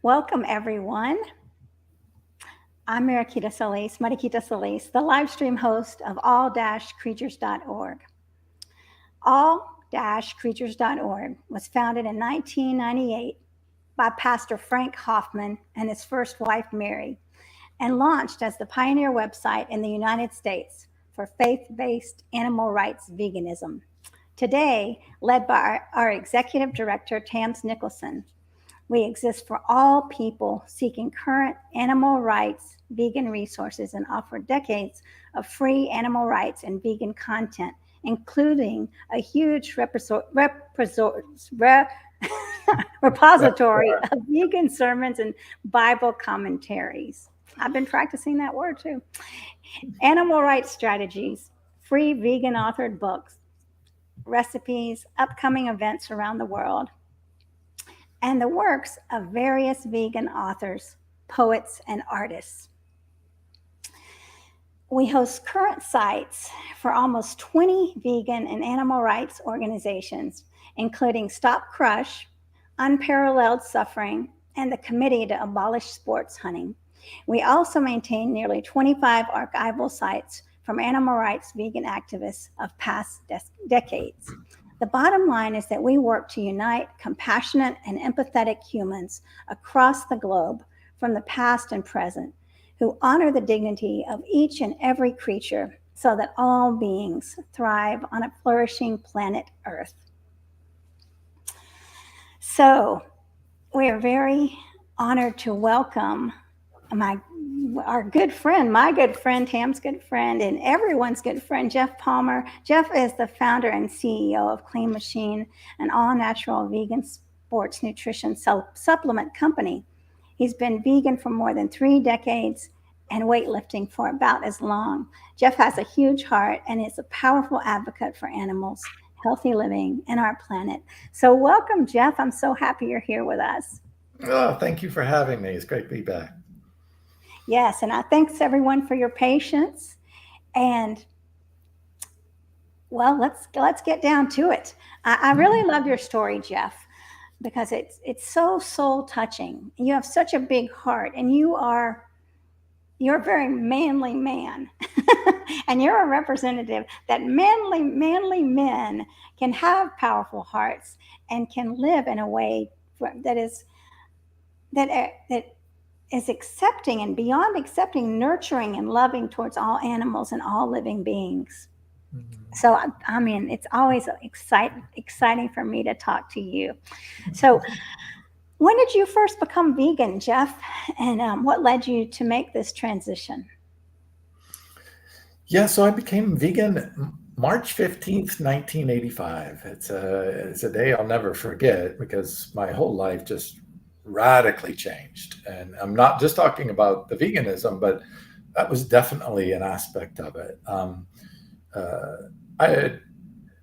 Welcome, everyone. I'm Mariquita Solis, the live stream host of all-creatures.org. All-creatures.org was founded in 1998 by Pastor Frank Hoffman and his first wife, Mary, and launched as the pioneer website in the United States for faith-based animal rights veganism. Today, led by our executive director, Tams Nicholson, we exist for all people seeking current animal rights, vegan resources, and offer decades of free animal rights and vegan content, including a huge repository of vegan sermons and Bible commentaries. I've been practicing that word too. Animal rights strategies, free vegan authored books, recipes, upcoming events around the world, and the works of various vegan authors, poets, and artists. We host current sites for almost 20 vegan and animal rights organizations, including Stop Crush, Unparalleled Suffering, and the Committee to Abolish Sports Hunting. We also maintain nearly 25 archival sites from animal rights vegan activists of past decades. The bottom line is that we work to unite compassionate and empathetic humans across the globe from the past and present who honor the dignity of each and every creature so that all beings thrive on a flourishing planet Earth. So we are very honored to welcome my good friend, Tam's good friend, and everyone's good friend, Geoff Palmer. Geoff is the founder and CEO of Clean Machine, an all-natural vegan sports nutrition supplement company. He's been vegan for more than 3 decades and weightlifting for about as long. Geoff has a huge heart and is a powerful advocate for animals, healthy living, and our planet. So welcome, Geoff. I'm so happy you're here with us. Oh, thank you for having me. It's great to be back. Yes, and I thanks everyone for your patience. And well, let's get down to it. I really love your story, Geoff, because it's so soul touching. You have such a big heart, and you're a very manly man, and you're a representative that manly men can have powerful hearts and can live in a way that is accepting and beyond accepting, nurturing and loving towards all animals and all living beings. So, I mean, it's always exciting for me to talk to you. So, when did you first become vegan, Geoff? And what led you to make this transition? Yeah, so I became vegan March 15th, 1985. It's a day I'll never forget because my whole life just radically changed. And I'm not just talking about the veganism, but that was definitely an aspect of it. I had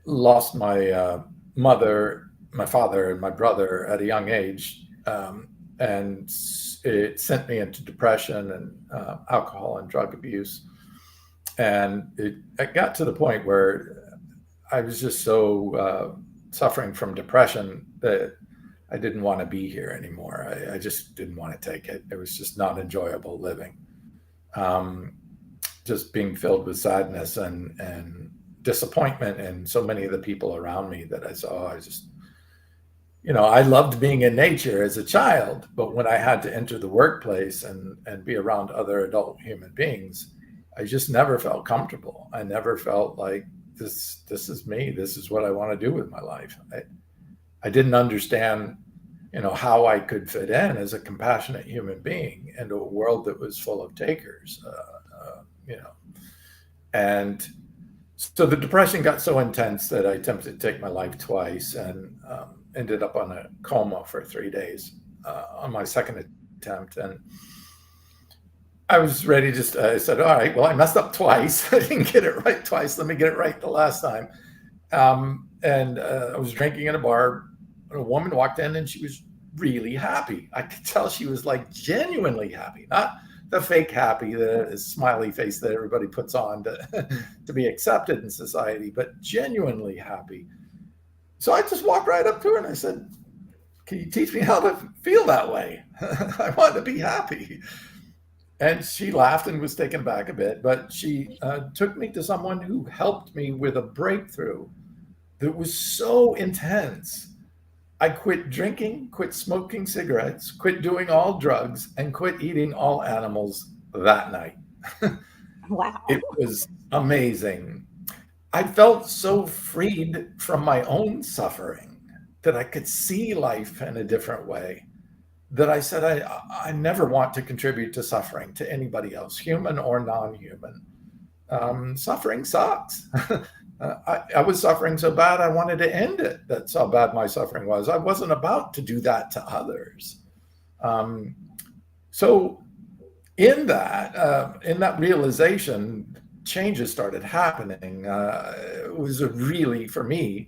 lost my mother, my father, and my brother at a young age. And it sent me into depression and alcohol and drug abuse. And it got to the point where I was just so suffering from depression that I didn't want to be here anymore. I just didn't want to take it. It was just not enjoyable living. Just being filled with sadness and disappointment in so many of the people around me that I saw. I just, I loved being in nature as a child, but when I had to enter the workplace and be around other adult human beings, I just never felt comfortable. I never felt like this is me. This is what I want to do with my life. I didn't understand, how I could fit in as a compassionate human being into a world that was full of takers, And so the depression got so intense that I attempted to take my life twice and ended up on a coma for 3 days on my second attempt. And I was ready I said, all right, well, I messed up twice. I didn't get it right twice. Let me get it right the last time. And I was drinking in a bar. A woman walked in and she was really happy. I could tell she was like genuinely happy, not the fake happy, the smiley face that everybody puts on to be accepted in society, but genuinely happy. So I just walked right up to her and I said, can you teach me how to feel that way? I want to be happy. And she laughed and was taken back a bit, but she took me to someone who helped me with a breakthrough that was so intense. I quit drinking, quit smoking cigarettes, quit doing all drugs, and quit eating all animals that night. Wow. It was amazing. I felt so freed from my own suffering that I could see life in a different way. That I said, I never want to contribute to suffering to anybody else, human or non human. Suffering sucks. I was suffering so bad, I wanted to end it. That's how bad my suffering was. I wasn't about to do that to others. Um, so in that realization, changes started happening. It was a really, for me,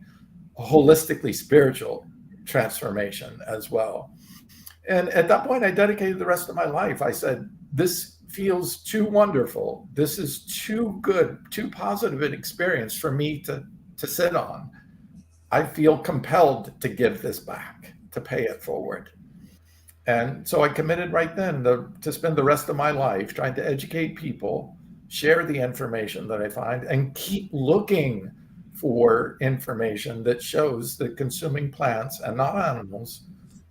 a holistically spiritual transformation as well. And at that point, I dedicated the rest of my life. I said, this feels too wonderful. This is too good, too positive an experience for me to sit on. I feel compelled to give this back, to pay it forward. And so I committed right then to spend the rest of my life trying to educate people, share the information that I find, and keep looking for information that shows that consuming plants and not animals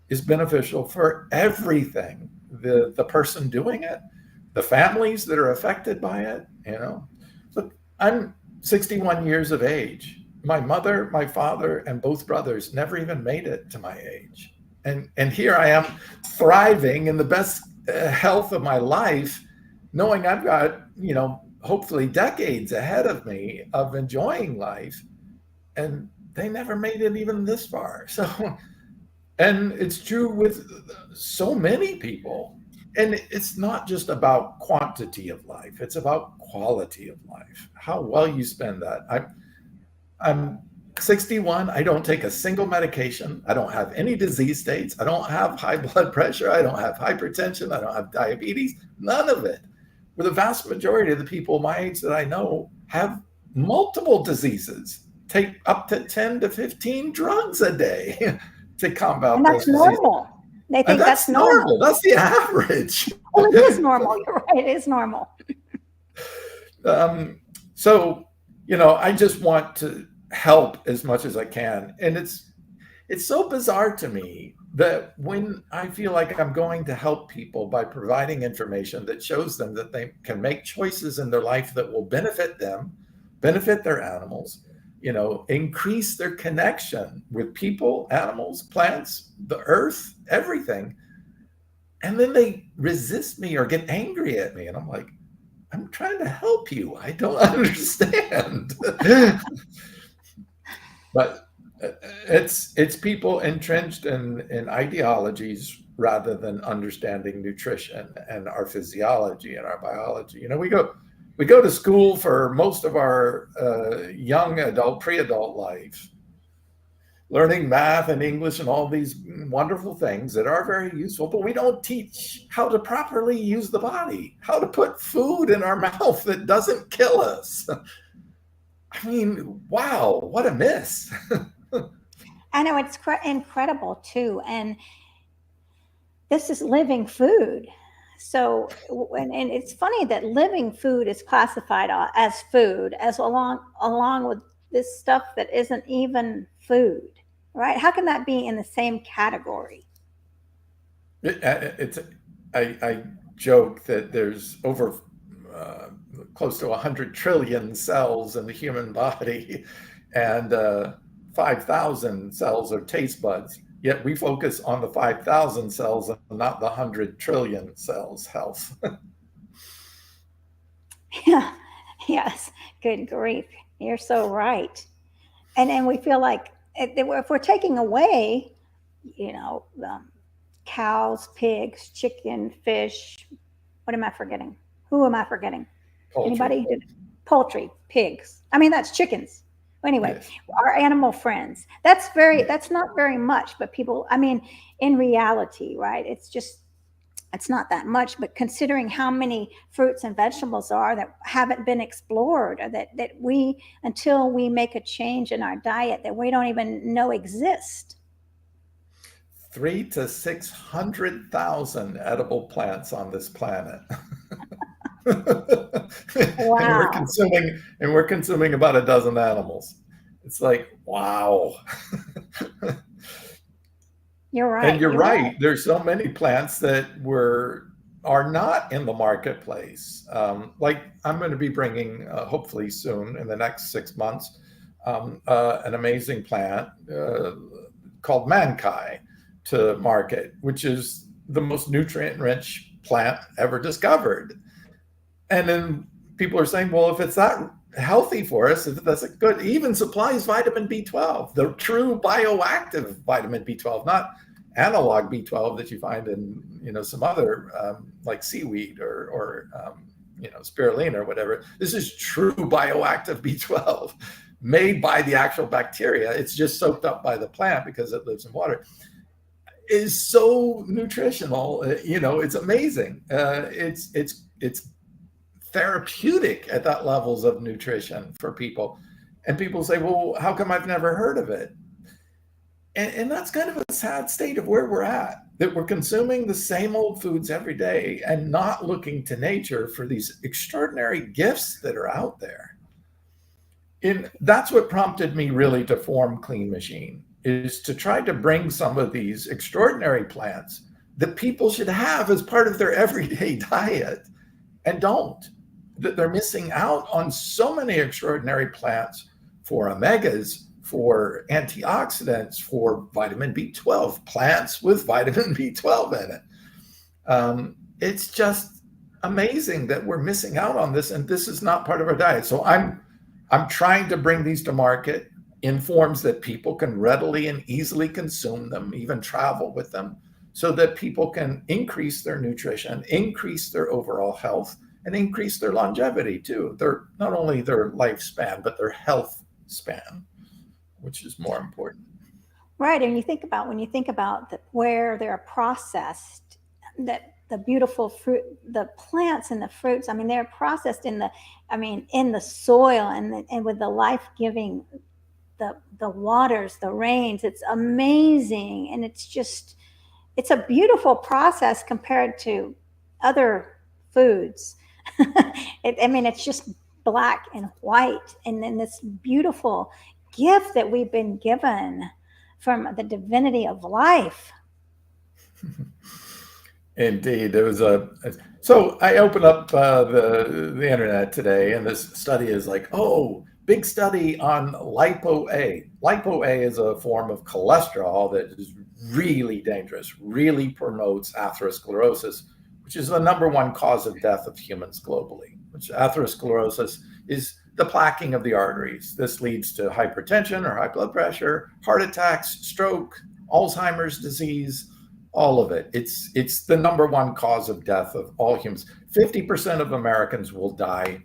is beneficial for everything. The person doing it, the families that are affected by it, you know. Look, I'm 61 years of age. My mother, my father, and both brothers never even made it to my age. And here I am thriving in the best health of my life, knowing I've got, hopefully decades ahead of me of enjoying life. And they never made it even this far. So, and it's true with so many people. And it's not just about quantity of life, it's about quality of life, how well you spend that. I'm 61. I don't take a single medication. I don't have any disease states. I don't have high blood pressure. I don't have hypertension. I don't have diabetes. None of it. Where the vast majority of the people my age that I know have multiple diseases, take up to 10 to 15 drugs a day to combat And those that's diseases. normal. They And think that's that's normal. normal. That's the average. Well, it is normal. You're right. It is normal. So, I just want to help as much as I can. And it's so bizarre to me that when I feel like I'm going to help people by providing information that shows them that they can make choices in their life that will benefit them, benefit their animals, increase their connection with people, animals, plants, the earth, everything. And then they resist me or get angry at me. And I'm like, I'm trying to help you. I don't understand. But it's people entrenched in ideologies rather than understanding nutrition and our physiology and our biology. We go to school for most of our young adult, pre-adult life, learning math and English and all these wonderful things that are very useful, but we don't teach how to properly use the body, how to put food in our mouth that doesn't kill us. I mean, wow, what a miss. I know it's incredible too. And this is living food. So, and it's funny that living food is classified as food, as along with this stuff that isn't even food, right? How can that be in the same category? It's I joke that there's over close to 100 trillion cells in the human body, and 5,000 cells are taste buds. Yet we focus on the 5,000 cells and not the 100 trillion cells health. Yeah. Yes. Good grief. You're so right. And we feel like if we're taking away, you know, cows, pigs, chicken, fish, what am I forgetting? Who am I forgetting? Poultry. Anybody? Poultry, pigs. I mean, that's chickens. Anyway, Yes. our animal friends. That's not very much, but people, I mean, in reality, right? It's not that much, but considering how many fruits and vegetables are that haven't been explored, or that we, until we make a change in our diet, that we don't even know exist. 3 to 600,000 edible plants on this planet. Wow. And we're consuming about a dozen animals. It's like, wow. You're And right. you're You're right. right. There's so many plants that are not in the marketplace. Like I'm going to be bringing, hopefully soon in the next 6 months, an amazing plant called mankai to market, which is the most nutrient-rich plant ever discovered. And then people are saying, well, if it's that healthy for us, if that's good, even supplies vitamin B12, the true bioactive vitamin B12, not analog B12 that you find in some other like seaweed or spirulina or whatever. This is true bioactive B12 made by the actual bacteria. It's just soaked up by the plant because it lives in water. Is so nutritional. It's amazing. It's therapeutic at that levels of nutrition for people. And people say, well, how come I've never heard of it? And that's kind of a sad state of where we're at, that we're consuming the same old foods every day and not looking to nature for these extraordinary gifts that are out there. And that's what prompted me really to form Clean Machine, is to try to bring some of these extraordinary plants that people should have as part of their everyday diet and don't. That they're missing out on so many extraordinary plants for omegas, for antioxidants, for vitamin B12, plants with vitamin B12 in it. It's just amazing that we're missing out on this, and this is not part of our diet. So I'm trying to bring these to market in forms that people can readily and easily consume them, even travel with them, so that people can increase their nutrition, increase their overall health, and increase their longevity too. They're not only their lifespan, but their health span, which is more important. Right. And when you think about where they're processed, that the beautiful fruit, the plants and the fruits, I mean, they're processed in the soil and with the life-giving, the waters, the rains. It's amazing. And it's a beautiful process compared to other foods. It's just black and white, and then this beautiful gift that we've been given from the divinity of life. Indeed, there was so I opened up the internet today, and this study is like, oh, big study on lipo-A. Lipo-A is a form of cholesterol that is really dangerous, really promotes atherosclerosis, which is the #1 cause of death of humans globally. Which atherosclerosis is the plaquing of the arteries. This leads to hypertension or high blood pressure, heart attacks, stroke, Alzheimer's disease, all of it. It's the #1 cause of death of all humans. 50% of Americans will die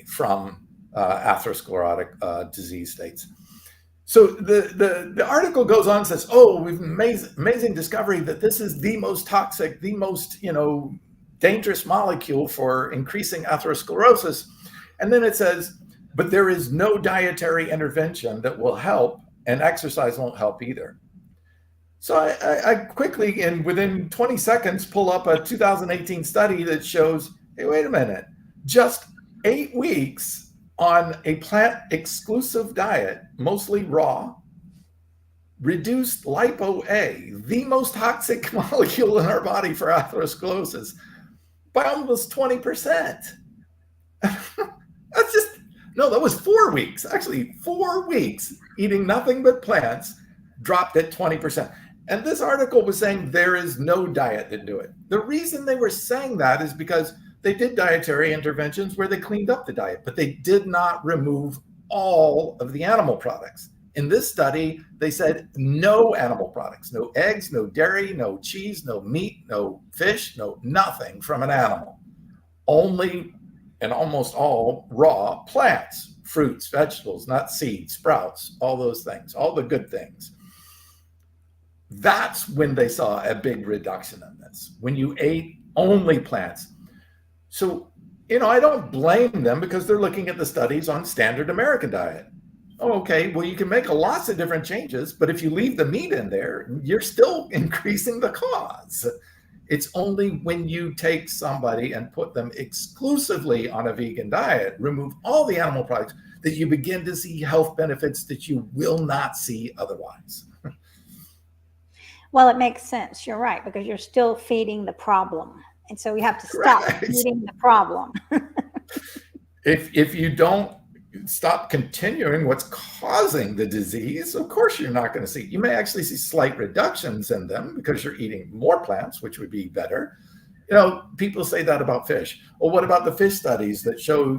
from atherosclerotic disease states. So the article goes on and says, oh, we've amazing discovery that this is the most toxic, the most dangerous molecule for increasing atherosclerosis. And then it says, but there is no dietary intervention that will help, and exercise won't help either. So I quickly, and within 20 seconds, pull up a 2018 study that shows, hey, wait a minute, just 8 weeks on a plant-exclusive diet, mostly raw, reduced lipo-A, the most toxic molecule in our body for atherosclerosis, by almost 20%. That was 4 weeks. Actually, 4 weeks eating nothing but plants dropped at 20%. And this article was saying there is no diet that do it. The reason they were saying that is because they did dietary interventions where they cleaned up the diet, but they did not remove all of the animal products. In this study, they said no animal products, no eggs, no dairy, no cheese, no meat, no fish, no nothing from an animal. Only and almost all raw plants, fruits, vegetables, nuts, seeds, sprouts, all those things, all the good things. That's when they saw a big reduction in this, when you ate only plants. So, I don't blame them because they're looking at the studies on standard American diet. Oh, okay, well, you can make lots of different changes, but if you leave the meat in there, you're still increasing the cause. It's only when you take somebody and put them exclusively on a vegan diet, remove all the animal products, that you begin to see health benefits that you will not see otherwise. Well, it makes sense. You're right, because you're still feeding the problem. And so you have to stop Correct. feeding the problem. If you don't stop continuing what's causing the disease, of course you're not going to see. You may actually see slight reductions in them because you're eating more plants, which would be better. You know, people say that about fish. Well, what about the fish studies that show,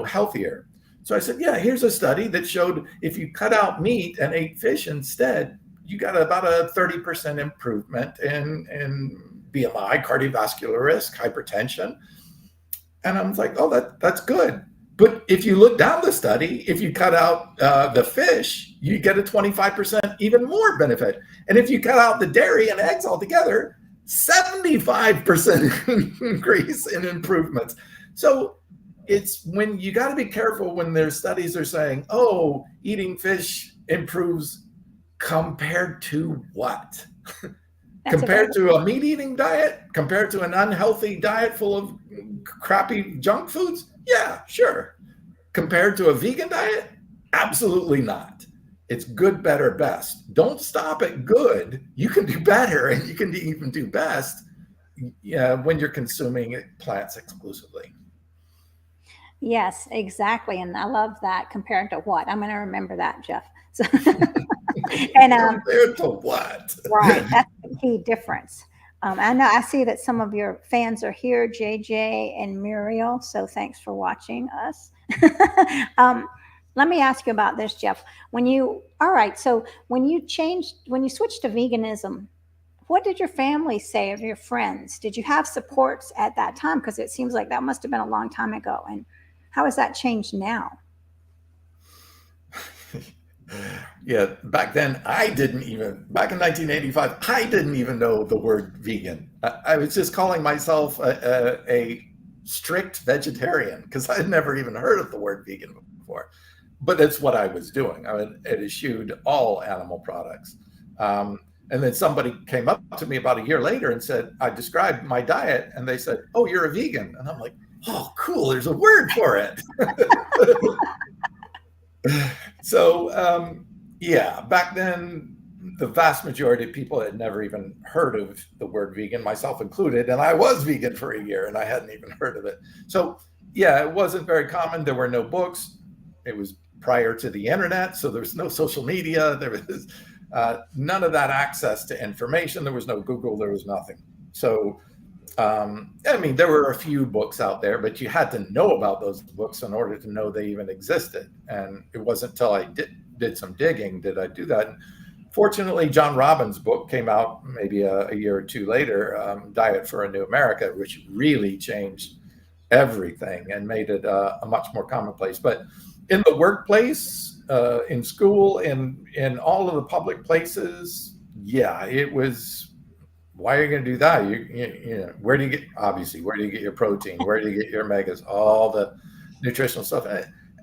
healthier? So I said, yeah, here's a study that showed if you cut out meat and ate fish instead, you got about a 30% improvement in BMI, cardiovascular risk, hypertension. And I'm like, oh, that's good. But if you look down the study, if you cut out the fish, you get a 25% even more benefit. And if you cut out the dairy and eggs altogether, 75% increase in improvements. So it's when you got to be careful when their studies are saying, oh, eating fish improves compared to what? Compared to a meat eating diet, compared to an unhealthy diet full of crappy junk foods? Yeah, sure. Compared to a vegan diet? Absolutely not. It's good, better, best. Don't stop at good. You can do better and you can even do best when you're consuming plants exclusively. Yes, exactly. And I love that. Compared to what? I'm going to remember that, Geoff. So, and compared to what? Right. That's the key difference. I know I see that some of your fans are here, JJ and Muriel. So thanks for watching us. Let me ask you about this, Geoff. All right. So when you switched to veganism, what did your family say, or your friends? Did you have supports at that time? Because it seems like that must have been a long time ago. And how has that changed now? Yeah, back then back in 1985, I didn't even know the word vegan. I was just calling myself a strict vegetarian because I had never even heard of the word vegan before. But that's what I was doing. I eschewed all animal products. And then somebody came up to me about a year later and said, I described my diet, and they said, oh, you're a vegan. And I'm like, oh, cool, there's a word for it. So, yeah, back then, the vast majority of people had never even heard of the word vegan, myself included. And I was vegan for a year and I hadn't even heard of it. So, yeah, it wasn't very common. There were no books. It was prior to the internet. So there was no social media. There was none of that access to information. There was no Google. There was nothing. So, there were a few books out there, but you had to know about those books in order to know they even existed. And it wasn't until I did some digging did I do that. And fortunately, John Robbins' book came out maybe a year or two later, Diet for a New America, which really changed everything and made it a much more commonplace. But in the workplace, in school, in all of the public places, yeah, it was. Why are you going to do that? Where do you get your protein? Where do you get your omegas? All the nutritional stuff.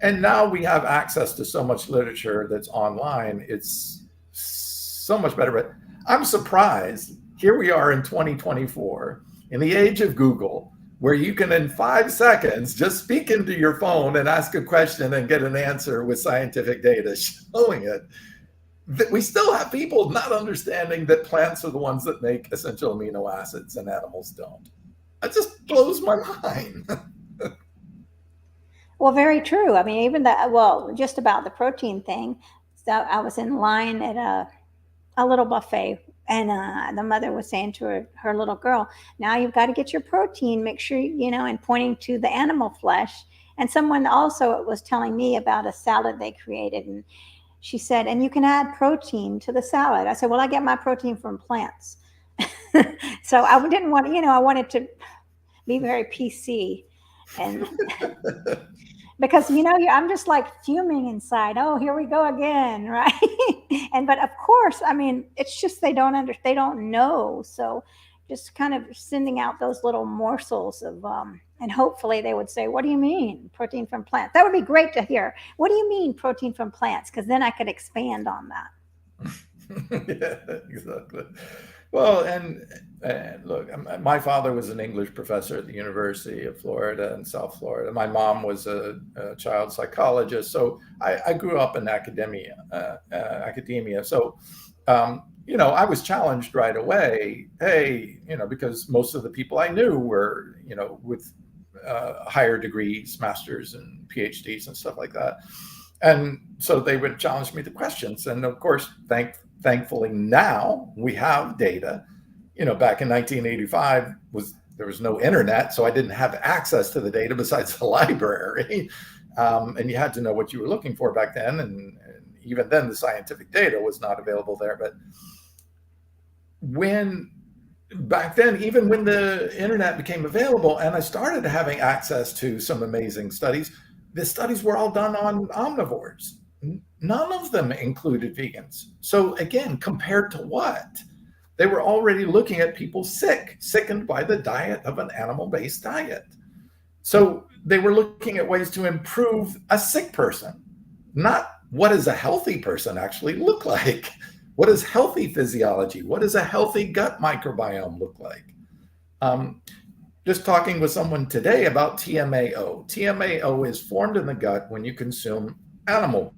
And now we have access to so much literature that's online. It's so much better. But I'm surprised. Here we are in 2024, in the age of Google, where you can, in 5 seconds, just speak into your phone and ask a question and get an answer with scientific data showing it. That we still have people not understanding that plants are the ones that make essential amino acids and animals don't. That just blows my mind. Well, very true. I mean, just about the protein thing. So I was in line at a little buffet, and the mother was saying to her little girl, now you've got to get your protein, make sure, and pointing to the animal flesh. And someone also was telling me about a salad they created, and she said, and you can add protein to the salad. I said, well, I get my protein from plants. So I didn't want, I wanted to be very PC. And because, I'm just like fuming inside. Oh, here we go again. Right. But of course, I mean, it's just, they don't know. So just kind of sending out those little morsels of And hopefully they would say, what do you mean protein from plants? That would be great to hear. What do you mean protein from plants? Because then I could expand on that. Yeah, exactly. Well, and look, my father was an English professor at the University of Florida in South Florida. My mom was a child psychologist, so I grew up in academia. So, I was challenged right away. Hey, because most of the people I knew were, with higher degrees, masters and PhDs and stuff like that. And so they would challenge me to questions. And of course, thankfully now we have data. Back in 1985 there was no internet, so I didn't have access to the data besides the library. And you had to know what you were looking for back then. And even then, the scientific data was not available there. But back then, even when the internet became available and I started having access to some amazing studies, the studies were all done on omnivores. None of them included vegans. So again, compared to what? They were already looking at people sickened by the diet of an animal-based diet. So they were looking at ways to improve a sick person, not what does a healthy person actually look like? What is healthy physiology? What does a healthy gut microbiome look like? Just talking with someone today about TMAO. TMAO is formed in the gut when you consume animal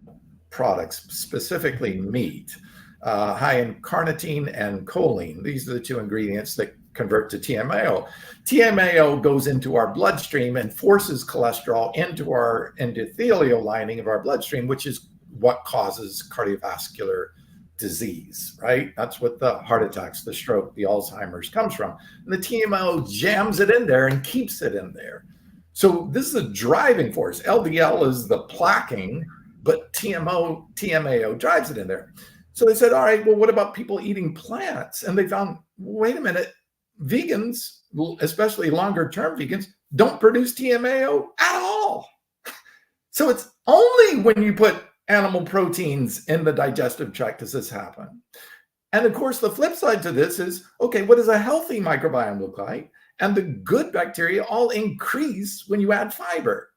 products, specifically meat, high in carnitine and choline. These are the two ingredients that convert to TMAO. TMAO goes into our bloodstream and forces cholesterol into our endothelial lining of our bloodstream, which is what causes cardiovascular disease, right? That's what the heart attacks, the stroke, the Alzheimer's comes from. And the TMAO jams it in there and keeps it in there. So this is a driving force. LDL is the plaquing, but TMAO drives it in there. So they said, all right, well, what about people eating plants? And they found, wait a minute, vegans, especially longer term vegans, don't produce TMAO at all. So it's only when you put animal proteins in the digestive tract does this happen. And of course, the flip side to this is, okay, what does a healthy microbiome look like? And the good bacteria all increase when you add fiber.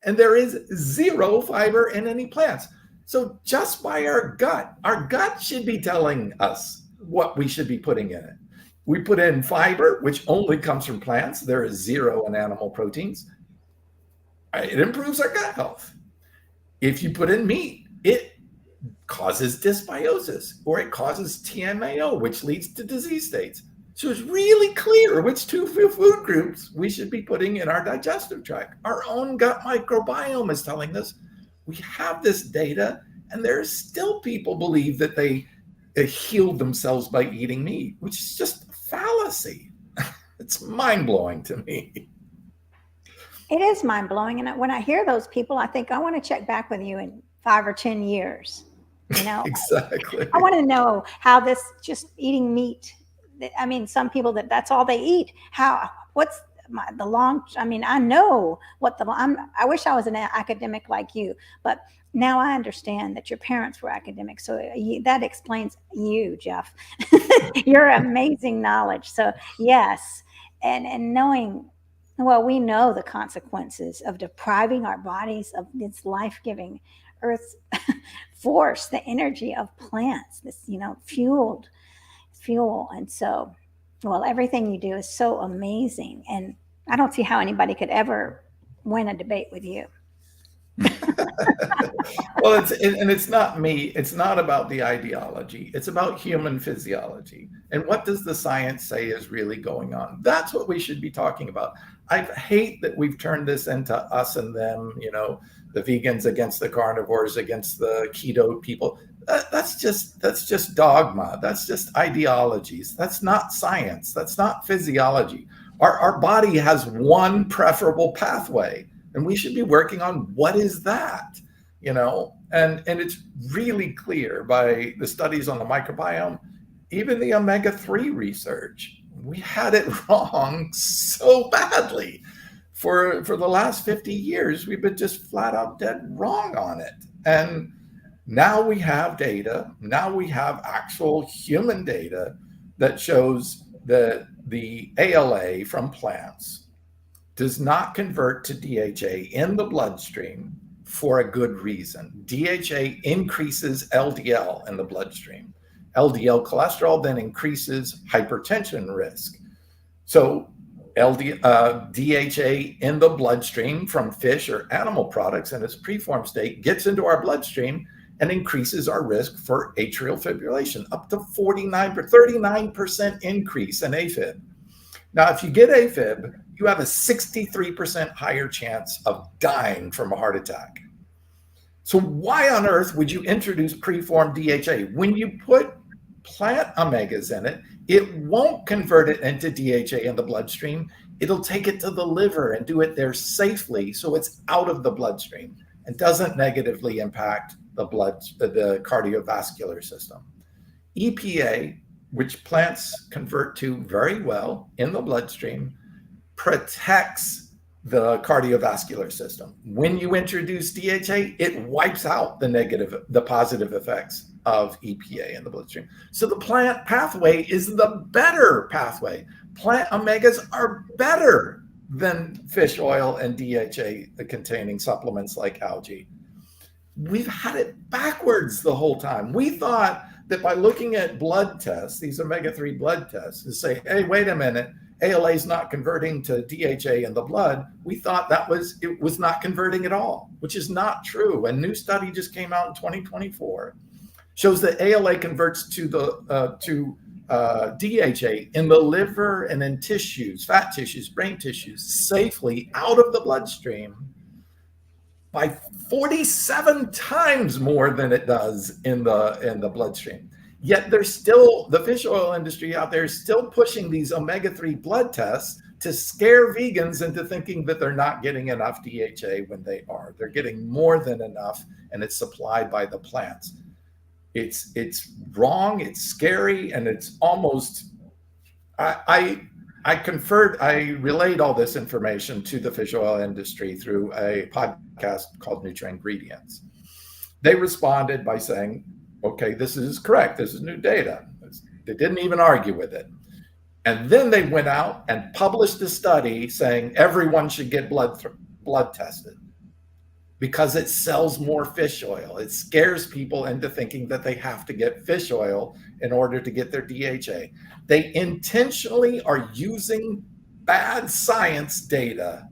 And there is zero fiber in any plants. So just by our gut should be telling us what we should be putting in it. We put in fiber, which only comes from plants. There is zero in animal proteins. It improves our gut health. If you put in meat, it causes dysbiosis or it causes TMAO, which leads to disease states. So it's really clear which two food groups we should be putting in our digestive tract. Our own gut microbiome is telling us. We have this data, and there are still people believe that they healed themselves by eating meat, which is just a fallacy. It's mind-blowing to me. It is mind-blowing. And when I hear those people, I think I want to check back with you in 5 or 10 years. Exactly. I want to know how this just eating meat. I mean, some people that's all they eat. What's the long? I mean, I know what I wish I was an academic like you, but now I understand that your parents were academics. So that explains you, Geoff. Your amazing knowledge. So yes, and knowing. Well, we know the consequences of depriving our bodies of this life-giving earth force, the energy of plants, this, fuel. And so, well, everything you do is so amazing. And I don't see how anybody could ever win a debate with you. Well, it's not me. It's not about the ideology. It's about human physiology. And what does the science say is really going on? That's what we should be talking about. I hate that we've turned this into us and them, the vegans against the carnivores, against the keto people. That's just dogma. That's just ideologies. That's not science. That's not physiology. Our body has one preferable pathway, and we should be working on what is that, and it's really clear by the studies on the microbiome, even the omega-3 research. We had it wrong so badly. For the last 50 years, we've been just flat out dead wrong on it. And now we have data. Now we have actual human data that shows that the ALA from plants does not convert to DHA in the bloodstream for a good reason. DHA increases LDL in the bloodstream. LDL cholesterol then increases hypertension risk. So DHA in the bloodstream from fish or animal products in its preformed state gets into our bloodstream and increases our risk for atrial fibrillation, up to 39% increase in AFib. Now, if you get AFib, you have a 63% higher chance of dying from a heart attack. So why on earth would you introduce preformed DHA? When you put plant omegas in it, it won't convert it into DHA in the bloodstream. It'll take it to the liver and do it there safely, so it's out of the bloodstream and doesn't negatively impact the cardiovascular system. EPA, which plants convert to very well in the bloodstream, protects the cardiovascular system. When you introduce DHA, it wipes out the positive effects of EPA in the bloodstream. So the plant pathway is the better pathway. Plant omegas are better than fish oil and DHA containing supplements like algae. We've had it backwards the whole time. We thought that by looking at blood tests, these omega-3 blood tests, to say, hey, wait a minute, ALA is not converting to DHA in the blood, we thought it was not converting at all, which is not true. A new study just came out in 2024, shows that ALA converts to DHA in the liver and in tissues, fat tissues, brain tissues, safely out of the bloodstream by 47 times more than it does in the bloodstream. Yet there's still, the fish oil industry out there is still pushing these omega-3 blood tests to scare vegans into thinking that they're not getting enough DHA when they are. They're getting more than enough, and it's supplied by the plants. It's wrong, it's scary, and it's almost, I relayed all this information to the fish oil industry through a podcast called NutraIngredients. They responded by saying, okay, this is correct. This is new data. They didn't even argue with it. And then they went out and published a study saying everyone should get blood tested because it sells more fish oil. It scares people into thinking that they have to get fish oil in order to get their DHA. They intentionally are using bad science data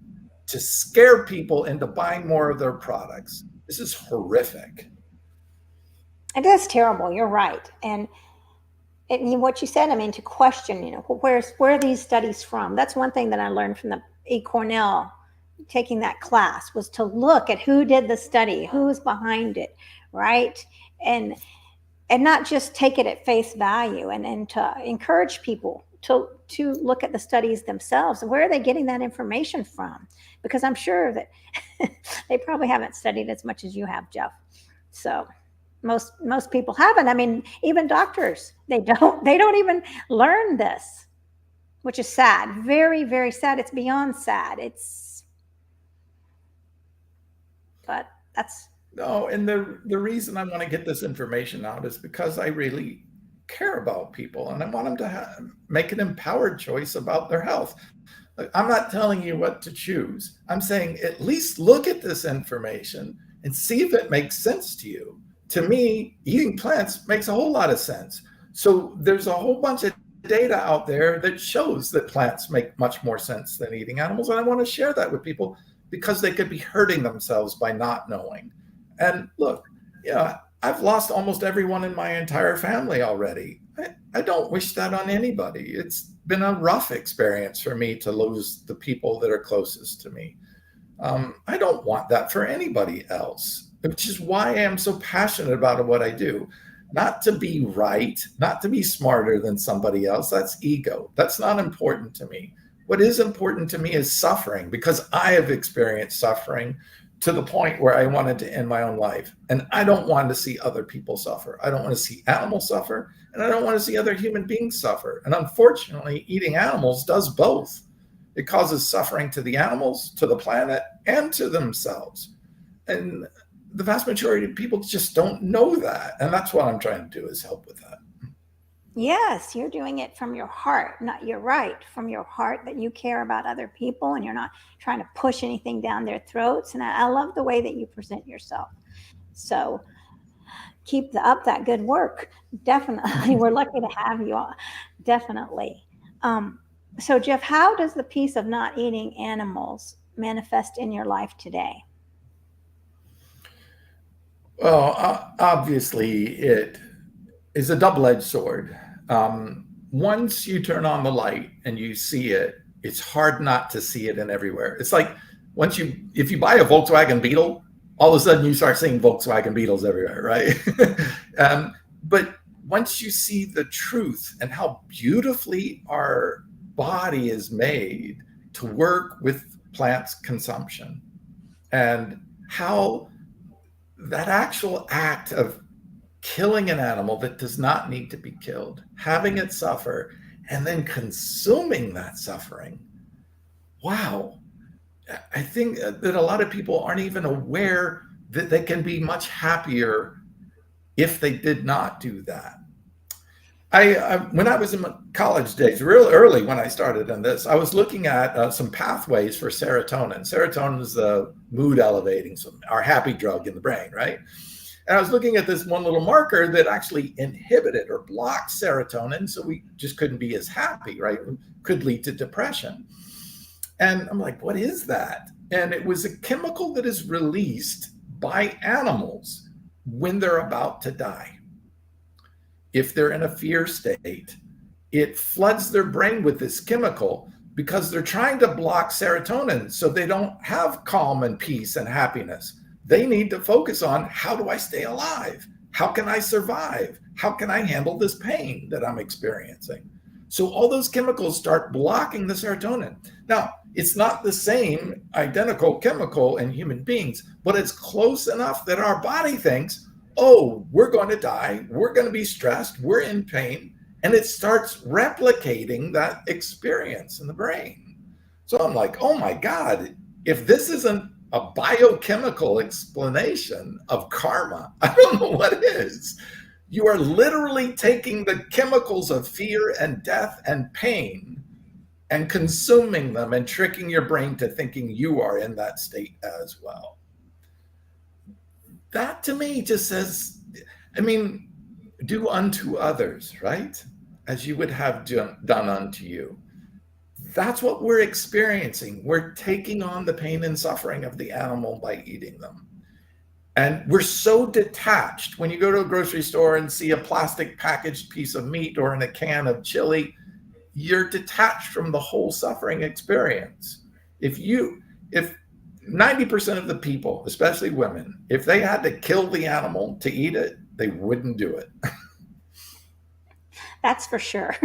to scare people into buying more of their products. This is horrific. It is terrible. You're right. And what you said, I mean, to question, where are these studies from? That's one thing that I learned from the Cornell taking that class, was to look at who did the study, who's behind it, right? And not just take it at face value, and to encourage people to look at the studies themselves. Where are they getting that information from? Because I'm sure that they probably haven't studied as much as you have, Geoff. So most people haven't. I mean, even doctors, they don't even learn this, which is sad. Very, very sad. It's beyond sad. But that's no. And the reason I want to get this information out is because I really care about people, and I want them to make an empowered choice about their health. I'm not telling you what to choose. I'm saying at least look at this information and see if it makes sense to you. To me, eating plants makes a whole lot of sense. So there's a whole bunch of data out there that shows that plants make much more sense than eating animals. And I want to share that with people because they could be hurting themselves by not knowing. And look, I've lost almost everyone in my entire family already. I don't wish that on anybody. It's been a rough experience for me to lose the people that are closest to me. I don't want that for anybody else, which is why I am so passionate about what I do. Not to be right, not to be smarter than somebody else. That's ego. That's not important to me. What is important to me is suffering, because I have experienced suffering to the point where I wanted to end my own life. And I don't want to see other people suffer. I don't want to see animals suffer, and I don't want to see other human beings suffer. And unfortunately, eating animals does both. It causes suffering to the animals, to the planet, and to themselves. And the vast majority of people just don't know that. And that's what I'm trying to do, is help with that. Yes, you're doing it from your heart, not you're right, from your heart that you care about other people and you're not trying to push anything down their throats. And I love the way that you present yourself. So keep up that good work. Definitely. We're lucky to have you all. Definitely. Um, so, Geoff, how does the piece of not eating animals manifest in your life today? Well, obviously, it is a double-edged sword. Once you turn on the light and you see it, it's hard not to see it in everywhere. It's like if you buy a Volkswagen Beetle, all of a sudden you start seeing Volkswagen Beetles everywhere, right? But once you see the truth and how beautifully our body is made to work with plants consumption, and how that actual act of killing an animal that does not need to be killed, having it suffer, and then consuming that suffering. Wow. I think that a lot of people aren't even aware that they can be much happier if they did not do that. When I was in my college days, real early when I started in this, I was looking at some pathways for serotonin. Serotonin is the mood elevating, so our happy drug in the brain, right? And I was looking at this one little marker that actually inhibited or blocked serotonin, so we just couldn't be as happy, right? It could lead to depression. And I'm like, what is that? And it was a chemical that is released by animals when they're about to die. If they're in a fear state, it floods their brain with this chemical because they're trying to block serotonin so they don't have calm and peace and happiness. They need to focus on, how do I stay alive? How can I survive? How can I handle this pain that I'm experiencing? So all those chemicals start blocking the serotonin. Now, it's not the same identical chemical in human beings, but it's close enough that our body thinks, oh, we're going to die, we're going to be stressed, we're in pain, and it starts replicating that experience in the brain. So I'm like, oh my God, if this isn't a biochemical explanation of karma, I don't know what is. You are literally taking the chemicals of fear and death and pain and consuming them and tricking your brain to thinking you are in that state as well. That to me just says, I mean, do unto others, right? As you would have done unto you. That's what we're experiencing. We're taking on the pain and suffering of the animal by eating them. And we're so detached. When you go to a grocery store and see a plastic packaged piece of meat or in a can of chili, you're detached from the whole suffering experience. If 90% of the people, especially women, if they had to kill the animal to eat it, they wouldn't do it. That's for sure.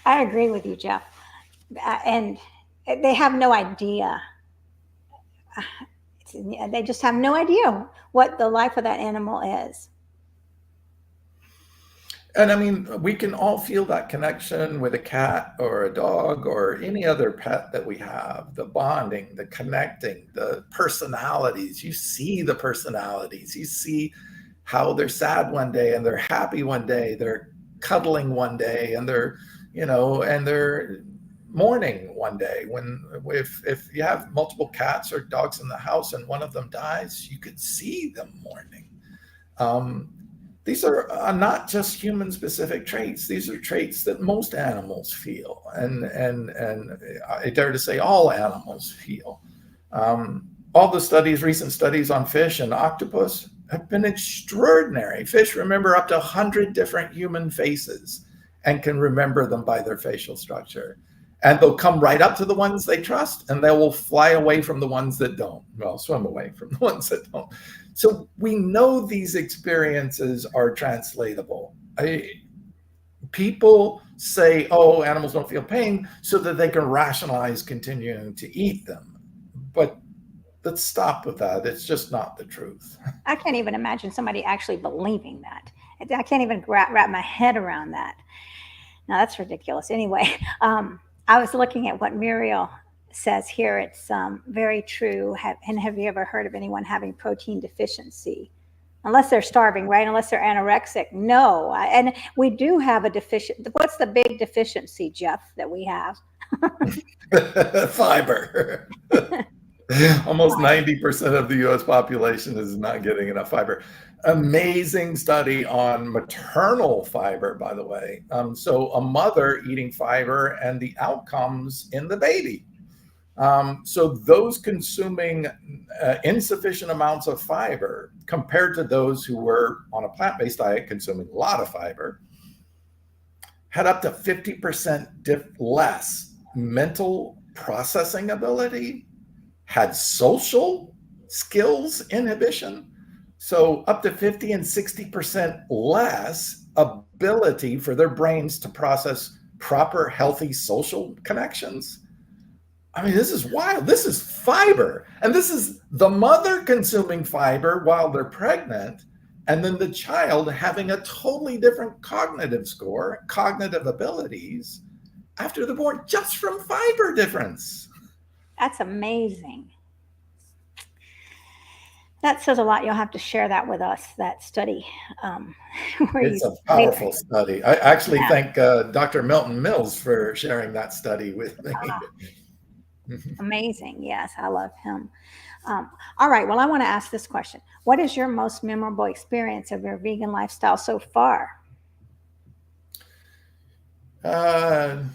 I agree with you, Geoff. And they have no idea. They just have no idea what the life of that animal is. And I mean, we can all feel that connection with a cat or a dog or any other pet that we have, the bonding, the connecting, the personalities. You see the personalities. You see how they're sad one day and they're happy one day, they're cuddling one day, and they're mourning one day. If you have multiple cats or dogs in the house and one of them dies, you could see them mourning. These are not just human specific traits. These are traits that most animals feel, and I dare to say all animals feel. All the recent studies on fish and octopus have been extraordinary. Fish remember up to 100 different human faces and can remember them by their facial structure. And they'll come right up to the ones they trust, and they will fly away from the ones that don't. Well, swim away from the ones that don't. So we know these experiences are translatable. People say, oh, animals don't feel pain, so that they can rationalize continuing to eat them. But let's stop with that. It's just not the truth. I can't even imagine somebody actually believing that. I can't even wrap my head around that. Now, that's ridiculous. Anyway, I was looking at what Muriel says here. It's very true. And have you ever heard of anyone having protein deficiency? unless they're starving, right? Unless they're anorexic. No. And we do have a deficient. What's the big deficiency, Geoff, that we have? Fiber. Almost 90% of the US population is not getting enough fiber. Amazing study on maternal fiber, by the way. So a mother eating fiber and the outcomes in the baby. So those consuming insufficient amounts of fiber compared to those who were on a plant-based diet consuming a lot of fiber had up to 50% less mental processing ability, had social skills inhibition, so up to 50 and 60% less ability for their brains to process proper, healthy social connections. I mean, this is wild. This is fiber. And this is the mother consuming fiber while they're pregnant, and then the child having a totally different cognitive score, cognitive abilities after they're born just from fiber difference. That's amazing. That says a lot. You'll have to share that with us, that study. It's a powerful study. I actually thank Dr. Milton Mills for sharing that study with me. Amazing. Yes, I love him. All right. Well, I want to ask this question. What is your most memorable experience of your vegan lifestyle so far? My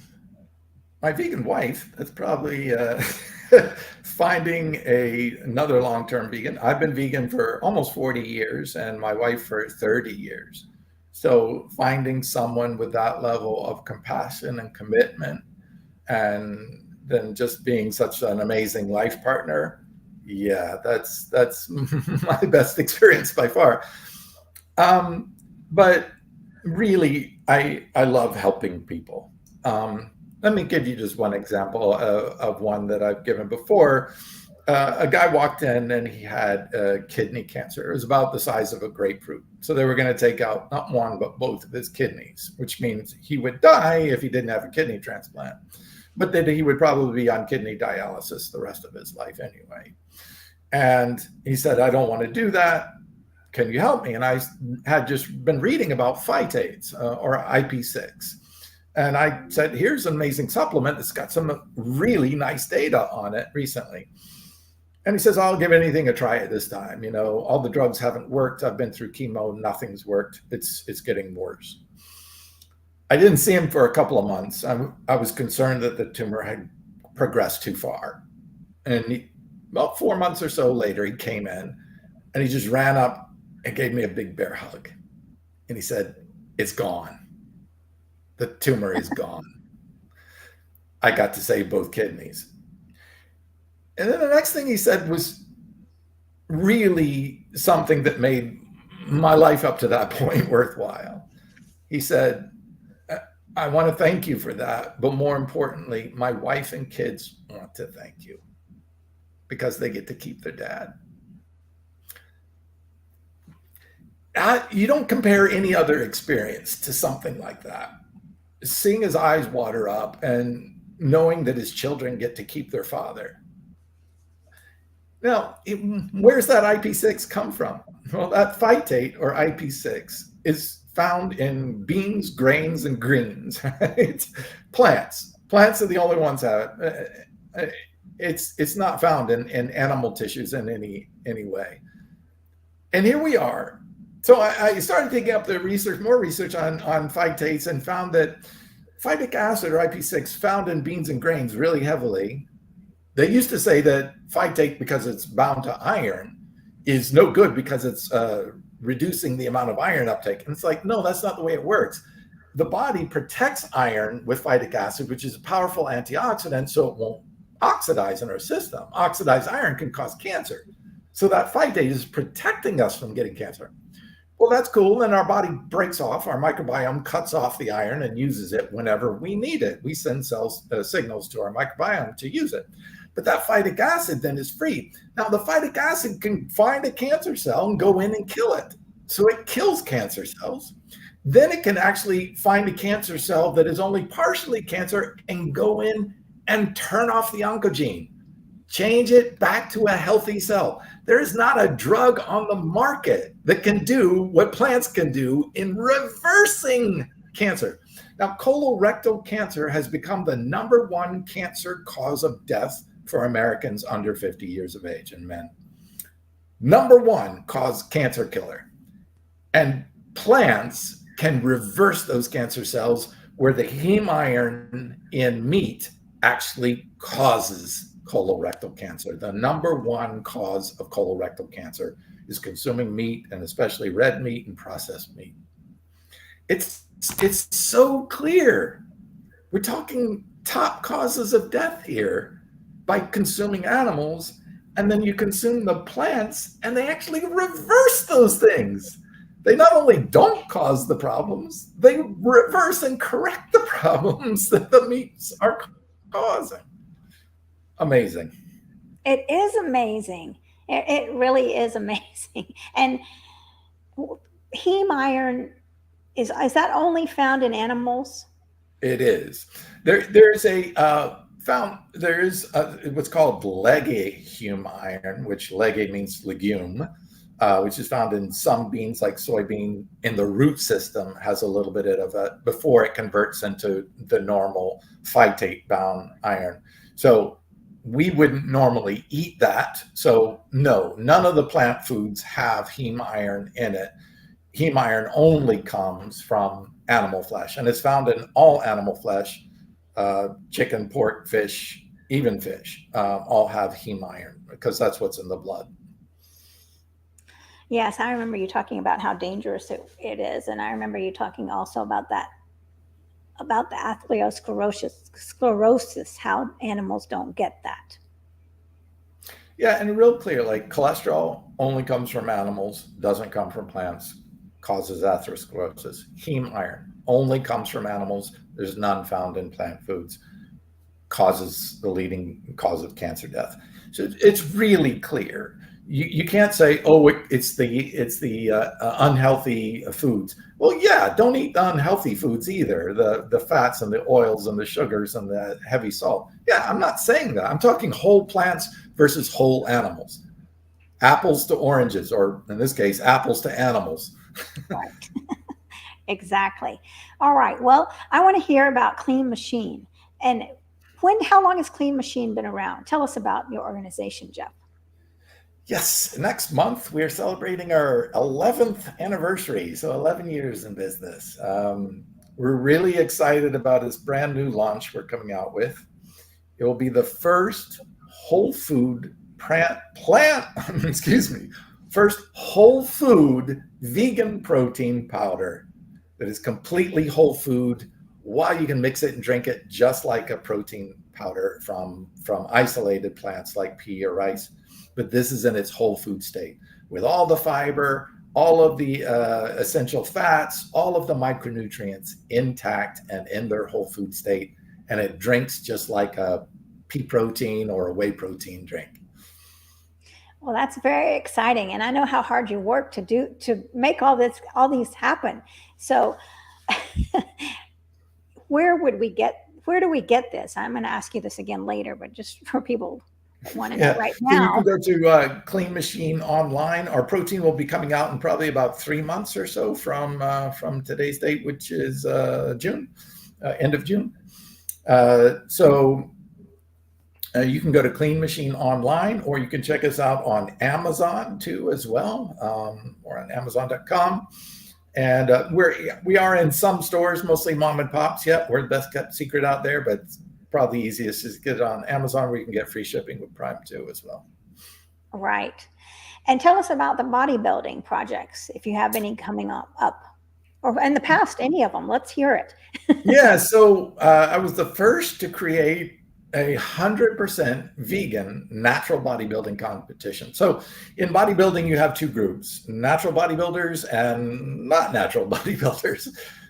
vegan wife. That's probably finding another long-term vegan. I've been vegan for almost 40 years and my wife for 30 years. So finding someone with that level of compassion and commitment, and then just being such an amazing life partner, yeah, that's my best experience by far. But really, I love helping people. Let me give you just one example of one that I've given before. A guy walked in and he had kidney cancer. It was about the size of a grapefruit. So they were going to take out not one, but both of his kidneys, which means he would die if he didn't have a kidney transplant, but that he would probably be on kidney dialysis the rest of his life anyway. And he said, I don't want to do that. Can you help me? And I had just been reading about phytates or IP6. And I said, here's an amazing supplement that's got some really nice data on it recently. And he says, I'll give anything a try at this time. You know, all the drugs haven't worked. I've been through chemo. Nothing's worked. It's getting worse. I didn't see him for a couple of months. I was concerned that the tumor had progressed too far. And about 4 months or so later, he came in and he just ran up and gave me a big bear hug. And he said, it's gone. The tumor is gone. I got to save both kidneys. And then the next thing he said was really something that made my life up to that point worthwhile. He said, I want to thank you for that. But more importantly, my wife and kids want to thank you because they get to keep their dad. You don't compare any other experience to something like that. Seeing his eyes water up and knowing that his children get to keep their father. Now, where's that IP6 come from? Well, that phytate or IP6 is found in beans, grains, and greens, right? Plants. Plants are the only ones that have it. It's not found in animal tissues in any way. And here we are. So I started taking up the research, more research on phytates, and found that phytic acid or IP6 found in beans and grains really heavily. They used to say that phytate, because it's bound to iron, is no good because it's reducing the amount of iron uptake. And it's like, no, that's not the way it works. The body protects iron with phytic acid, which is a powerful antioxidant, so it won't oxidize in our system. Oxidized iron can cause cancer. So that phytate is protecting us from getting cancer. Well, that's cool. And our body breaks off, our microbiome cuts off the iron and uses it whenever we need it. We send signals to our microbiome to use it. But that phytic acid then is free. Now, the phytic acid can find a cancer cell and go in and kill it. So it kills cancer cells. Then it can actually find a cancer cell that is only partially cancer and go in and turn off the oncogene, change it back to a healthy cell. There is not a drug on the market that can do what plants can do in reversing cancer. Now, colorectal cancer has become the #1 cancer cause of death for Americans under 50 years of age and men. #1 cause cancer killer. And plants can reverse those cancer cells where the heme iron in meat actually causes colorectal cancer. The #1 cause of colorectal cancer is consuming meat, and especially red meat and processed meat. It's so clear. We're talking top causes of death here by consuming animals, and then you consume the plants, and they actually reverse those things. They not only don't cause the problems, they reverse and correct the problems that the meats are causing. Amazing. It is amazing. It really is amazing. And heme iron is that only found in animals? It is. There's what's called legume iron, which lege means legume, which is found in some beans like soybean. In the root system has a little bit of it before it converts into the normal phytate bound iron. So we wouldn't normally eat that. So no, none of the plant foods have heme iron in it. Heme iron only comes from animal flesh, and it's found in all animal flesh. Chicken, pork, fish, even fish, all have heme iron because that's what's in the blood. Yes, I remember you talking about how dangerous it is, and I remember you talking also about the atherosclerosis, how animals don't get that. Yeah, and real clear, like cholesterol only comes from animals, doesn't come from plants, causes atherosclerosis. Heme iron only comes from animals. There's none found in plant foods, causes the leading cause of cancer death. So it's really clear. You can't say, oh, it's the unhealthy foods. Well, yeah, don't eat the unhealthy foods either, the fats and the oils and the sugars and the heavy salt. Yeah, I'm not saying that. I'm talking whole plants versus whole animals. Apples to oranges, or in this case, apples to animals. Right. Exactly. All right. Well, I want to hear about Clean Machine. And how long has Clean Machine been around? Tell us about your organization, Geoff. Yes, next month we are celebrating our 11th anniversary, so 11 years in business. We're really excited about this brand new launch we're coming out with. It will be the first whole food first whole food vegan protein powder that is completely whole food, while you can mix it and drink it just like a protein powder from isolated plants like pea or rice. But this is in its whole food state with all the fiber, all of the essential fats, all of the micronutrients intact and in their whole food state. And it drinks just like a pea protein or a whey protein drink. Well, that's very exciting, and I know how hard you work to make all these happen. So, where do we get this? I'm going to ask you this again later, but just for people that want to know right now. So you can go to Clean Machine online. Our protein will be coming out in probably about 3 months or so from today's date, which is June, end of June. You can go to Clean Machine online, or you can check us out on Amazon too as well, or on Amazon.com. And we are in some stores, mostly mom and pops. Yep, we're the best kept secret out there, but probably easiest is to get it on Amazon, where you can get free shipping with Prime too as well. Right. And tell us about the bodybuilding projects, if you have any coming up, or in the past, any of them. Let's hear it. Yeah, so I was the first to create 100% vegan natural bodybuilding competition. So in bodybuilding, you have two groups: natural bodybuilders and not natural bodybuilders.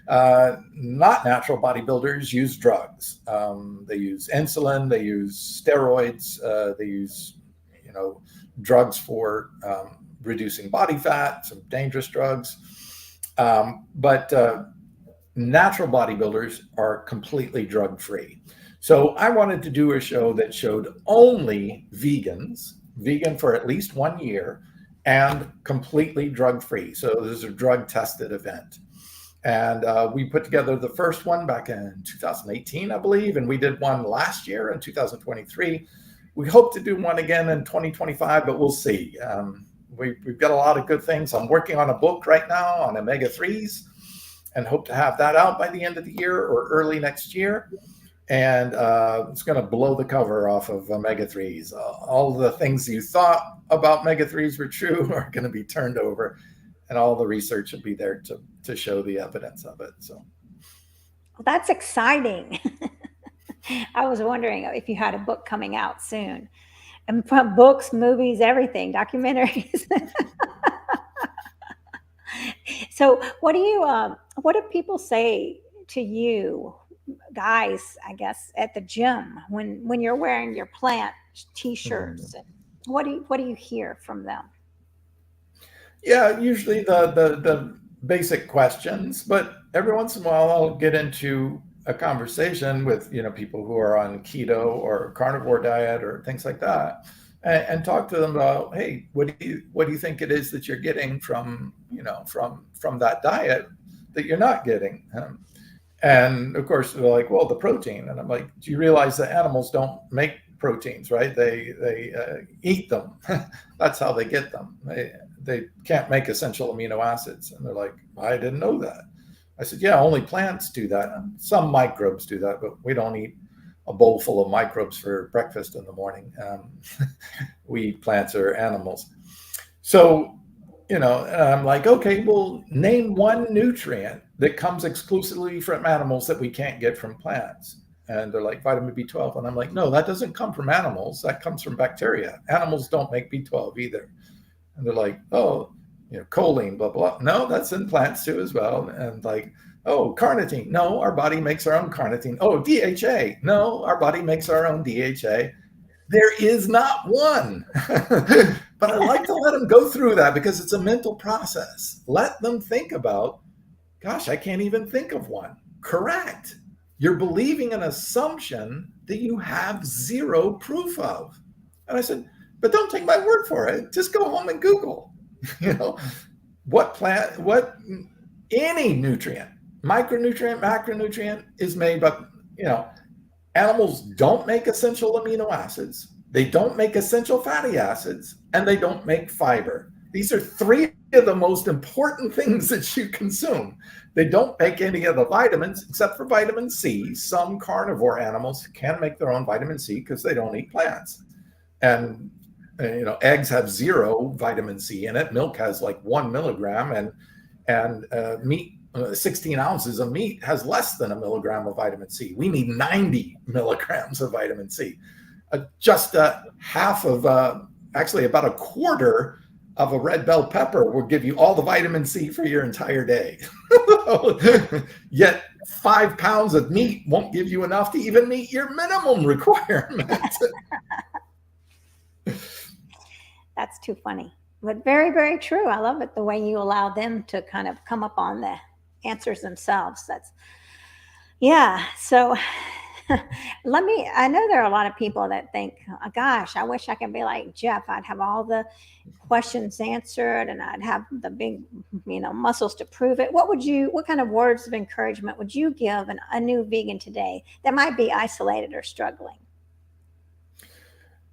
Not natural bodybuilders use drugs. They use insulin, they use steroids, they use, drugs for reducing body fat, some dangerous drugs. But natural bodybuilders are completely drug-free. So I wanted to do a show that showed only vegans, vegan for at least 1 year, and completely drug-free. So this is a drug-tested event. And we put together the first one back in 2018, I believe, and we did one last year in 2023. We hope to do one again in 2025, but we'll see. We've got a lot of good things. I'm working on a book right now on omega-3s and hope to have that out by the end of the year or early next year. And it's going to blow the cover off of omega-3s. All the things you thought about omega-3s were true are going to be turned over, and all the research will be there to show the evidence of it. So, Well, that's exciting. I was wondering if you had a book coming out soon. And from books, movies, everything, documentaries. So, what do people say to you, guys? I guess at the gym when you're wearing your plant T-shirts, and what do you hear from them? yeah, usually the basic questions, but every once in a while I'll get into a conversation with people who are on keto or carnivore diet or things like that, and talk to them about, hey, what do you think it is that you're getting from from that diet that you're not getting? And of course they're like, well, the protein. And I'm like, do you realize that animals don't make proteins, right? They eat them. That's how they get them. They can't make essential amino acids. And they're like, I didn't know that. I said, yeah, only plants do that. Some microbes do that, but we don't eat a bowl full of microbes for breakfast in the morning. We eat plants or animals. So, and I'm like, okay, well, name one nutrient that comes exclusively from animals that we can't get from plants. And they're like, vitamin B12. And I'm like, no, that doesn't come from animals. That comes from bacteria. Animals don't make B12 either. And they're like, oh, choline, blah, blah. No, that's in plants too as well. And like, oh, carnitine. No, our body makes our own carnitine. Oh, DHA. No, our body makes our own DHA. There is not one. But I like to let them go through that because it's a mental process. Let them think about, gosh, I can't even think of one. Correct. You're believing an assumption that you have zero proof of. And I said, but don't take my word for it. Just go home and Google, what any nutrient, micronutrient, macronutrient is made by, animals don't make essential amino acids. They don't make essential fatty acids, and they don't make fiber. These are three of the most important things that you consume. They don't make any of the vitamins except for vitamin C. Some carnivore animals can make their own vitamin C because they don't eat plants. And eggs have 0 vitamin C in it. Milk has like 1 milligram, and meat, 16 ounces of meat has less than 1 milligram of vitamin C. We need 90 milligrams of vitamin C. Just half of, actually about a quarter of a red bell pepper will give you all the vitamin C for your entire day. Yet 5 pounds of meat won't give you enough to even meet your minimum requirement. That's too funny, but very, very true. I love it the way you allow them to kind of come up on the answers themselves. Yeah. So I know there are a lot of people that think, oh, gosh, I wish I could be like Geoff. I'd have all the questions answered and I'd have the big, muscles to prove it. What kind of words of encouragement would you give a new vegan today that might be isolated or struggling?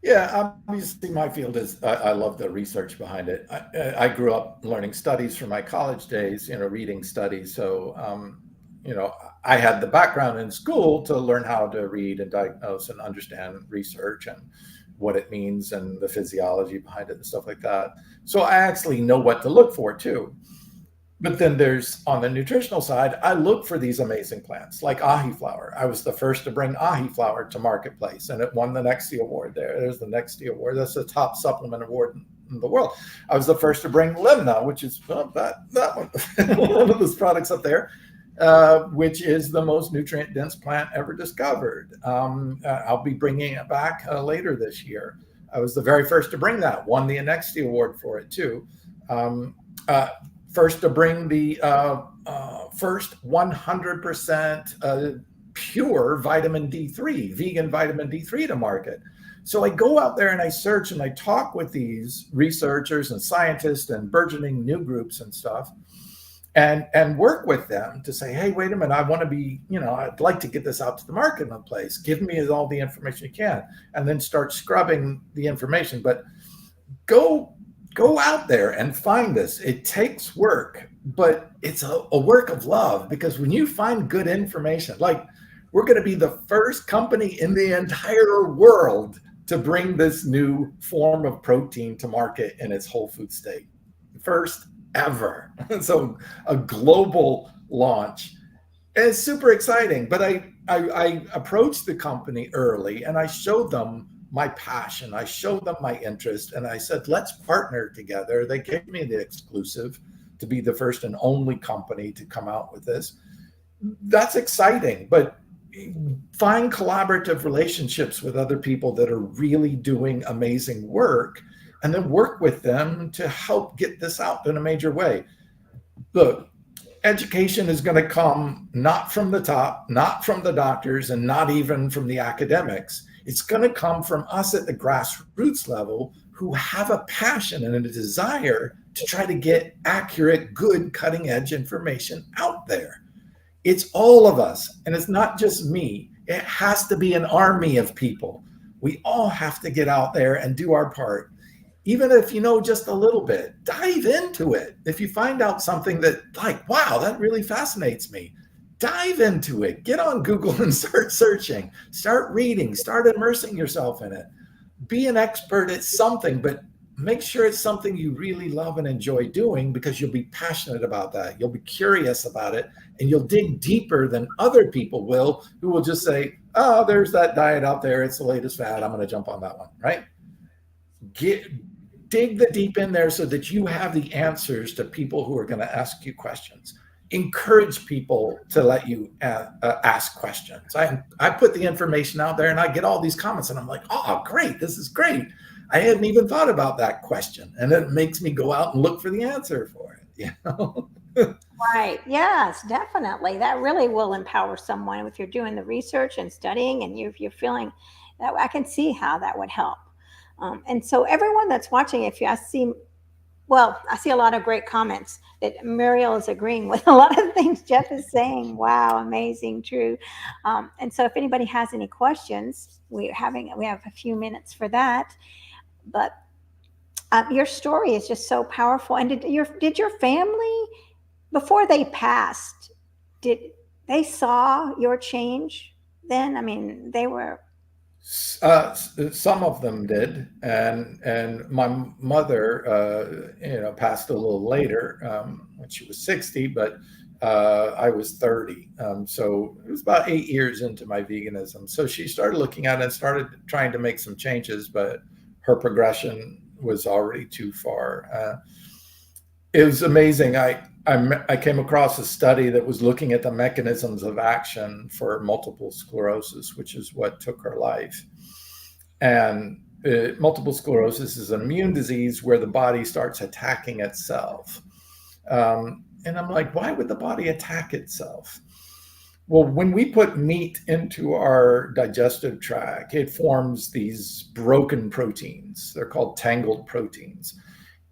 Yeah, obviously my field is, I love the research behind it. I grew up learning studies from my college days, reading studies. So, I had the background in school to learn how to read and diagnose and understand research and what it means and the physiology behind it and stuff like that. So I actually know what to look for too. But then there's, on the nutritional side, I look for these amazing plants like ahi flower. I was the first to bring ahi flower to marketplace, and it won the Nexty Award there. There's the Nexty Award. That's the top supplement award in the world. I was the first to bring Limna, which is that one, one of those products up there, which is the most nutrient-dense plant ever discovered. I'll be bringing it back later this year. I was the very first to bring that, won the Nexty Award for it too. First to bring the first 100% pure vitamin D3, vegan vitamin D3 to market. So I go out there and I search and I talk with these researchers and scientists and burgeoning new groups and stuff, and work with them to say, hey, wait a minute, I want to be, I'd like to get this out to the marketplace. Give me all the information you can, and then start scrubbing the information. But go out there and find this. It takes work, but it's a work of love, because when you find good information, like we're going to be the first company in the entire world to bring this new form of protein to market in its whole food state. First ever. So a global launch. And it's super exciting. But I approached the company early and I showed them my passion. I showed them my interest, and I said, let's partner together. They gave me the exclusive to be the first and only company to come out with this. That's exciting, but find collaborative relationships with other people that are really doing amazing work, and then work with them to help get this out in a major way. Look, education is going to come not from the top, not from the doctors, and not even from the academics. It's going to come from us at the grassroots level who have a passion and a desire to try to get accurate, good, cutting edge information out there. It's all of us, and it's not just me. It has to be an army of people. We all have to get out there and do our part. Even if you know just a little bit, dive into it. If you find out something that, like, wow, that really fascinates me, dive into it. Get on Google and start searching, start reading, start immersing yourself in it. Be an expert at something, but make sure it's something you really love and enjoy doing, because you'll be passionate about that. You'll be curious about it, and you'll dig deeper than other people will, who will just say, oh, there's that diet out there. It's the latest fad. I'm going to jump on that one, right? Dig the deep in there so that you have the answers to people who are going to ask you questions. Encourage people to let you ask questions. I put the information out there and I get all these comments and I'm like, oh, great. This is great. I hadn't even thought about that question. And it makes me go out and look for the answer for it, Right. Yes, definitely. That really will empower someone if you're doing the research and studying, and you're feeling that. I can see how that would help. And so everyone that's watching, I see a lot of great comments that Muriel is agreeing with a lot of things Geoff is saying. Wow, amazing, true. And so if anybody has any questions, we have a few minutes for that. But your story is just so powerful. And did your family, before they passed, did they saw your change then? I mean, they were. Some of them did, and my mother, passed a little later, when she was 60, but I was 30. So it was about 8 years into my veganism. So she started looking at it and started trying to make some changes, but her progression was already too far. It was amazing. I came across a study that was looking at the mechanisms of action for multiple sclerosis, which is what took her life. And multiple sclerosis is an immune disease where the body starts attacking itself. And I'm like, why would the body attack itself? Well, when we put meat into our digestive tract, it forms these broken proteins. They're called tangled proteins.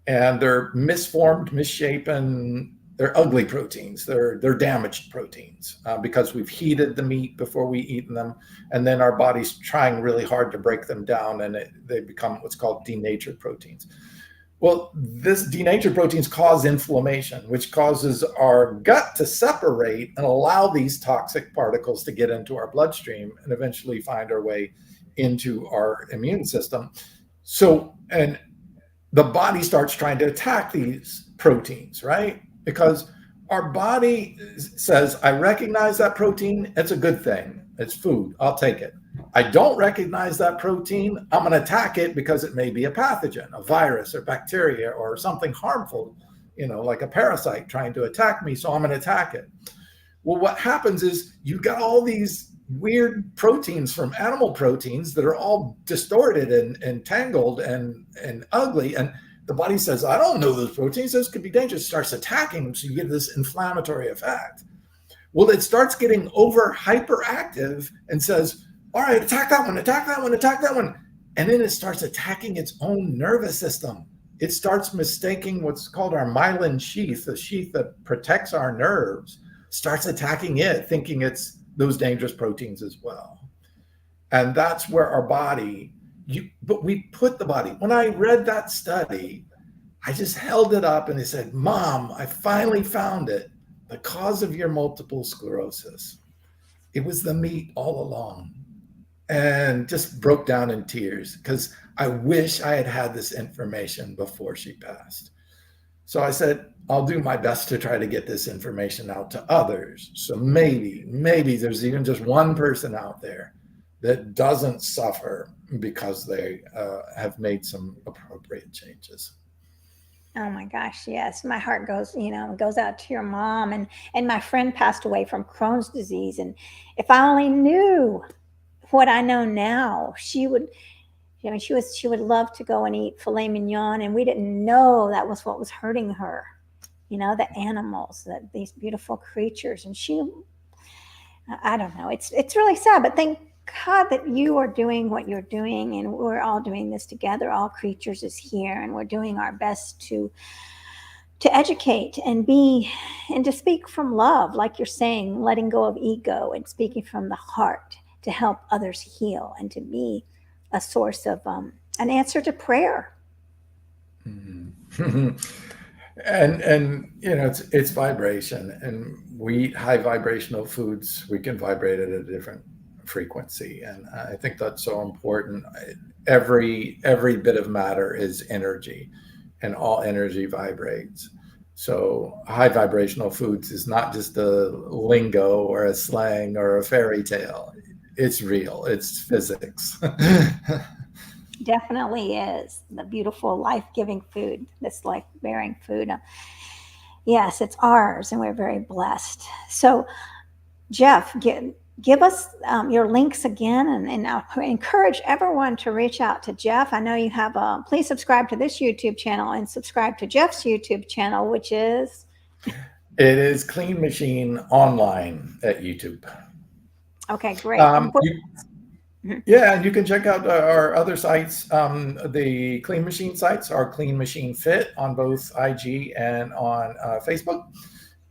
And they're misformed, misshapen. They're ugly proteins. They're damaged proteins because we've heated the meat before we eat them, and then our body's trying really hard to break them down, and they become what's called denatured proteins. Well, this denatured proteins cause inflammation, which causes our gut to separate and allow these toxic particles to get into our bloodstream and eventually find our way into our immune system. So, and the body starts trying to attack these proteins, right? Because our body says, I recognize that protein. It's a good thing. It's food. I'll take it. I don't recognize that protein. I'm going to attack it because it may be a pathogen, a virus or bacteria or something harmful, like a parasite trying to attack me. So I'm going to attack it. Well, what happens is you've got all these weird proteins from animal proteins that are all distorted and tangled and ugly. And the body says, I don't know those proteins, those could be dangerous, starts attacking them, so you get this inflammatory effect. Well, it starts getting over hyperactive and says, all right, attack that one, attack that one, attack that one. And then it starts attacking its own nervous system. It starts mistaking what's called our myelin sheath, the sheath that protects our nerves, starts attacking it, thinking it's those dangerous proteins as well. And that's where our body, but we put the body, when I read that study, I just held it up and they said, Mom, I finally found it. The cause of your multiple sclerosis. It was the meat all along. And just broke down in tears because I wish I had had this information before she passed. So I said, I'll do my best to try to get this information out to others. So maybe there's even just one person out there that doesn't suffer because they have made some appropriate changes. Oh my gosh, yes. My heart goes, goes out to your mom, and my friend passed away from Crohn's disease. And if I only knew what I know now, she would, she would love to go and eat filet mignon, and we didn't know that was what was hurting her. The animals, that these beautiful creatures, and I don't know. It's really sad, but thank God that you are doing what you're doing, and we're all doing this together. All Creatures is here, and we're doing our best to educate and to speak from love, like you're saying, letting go of ego and speaking from the heart to help others heal and to be a source of an answer to prayer. Mm-hmm. And it's vibration, and we eat high vibrational foods. We can vibrate at a different frequency, and I think that's so important. Every bit of matter is energy, and all energy vibrates. So high vibrational foods is not just a lingo or a slang or a fairy tale. It's real. It's physics. Definitely is the beautiful life-giving food, this life-bearing food. Yes, it's ours, and we're very blessed. So, Geoff, give us your links again, and I encourage everyone to reach out to Geoff. I know you have please subscribe to this YouTube channel and subscribe to Geoff's YouTube channel, which is? It is Clean Machine Online at YouTube. Okay, great. Yeah, and you can check out our other sites. The Clean Machine sites are Clean Machine Fit on both IG and on Facebook.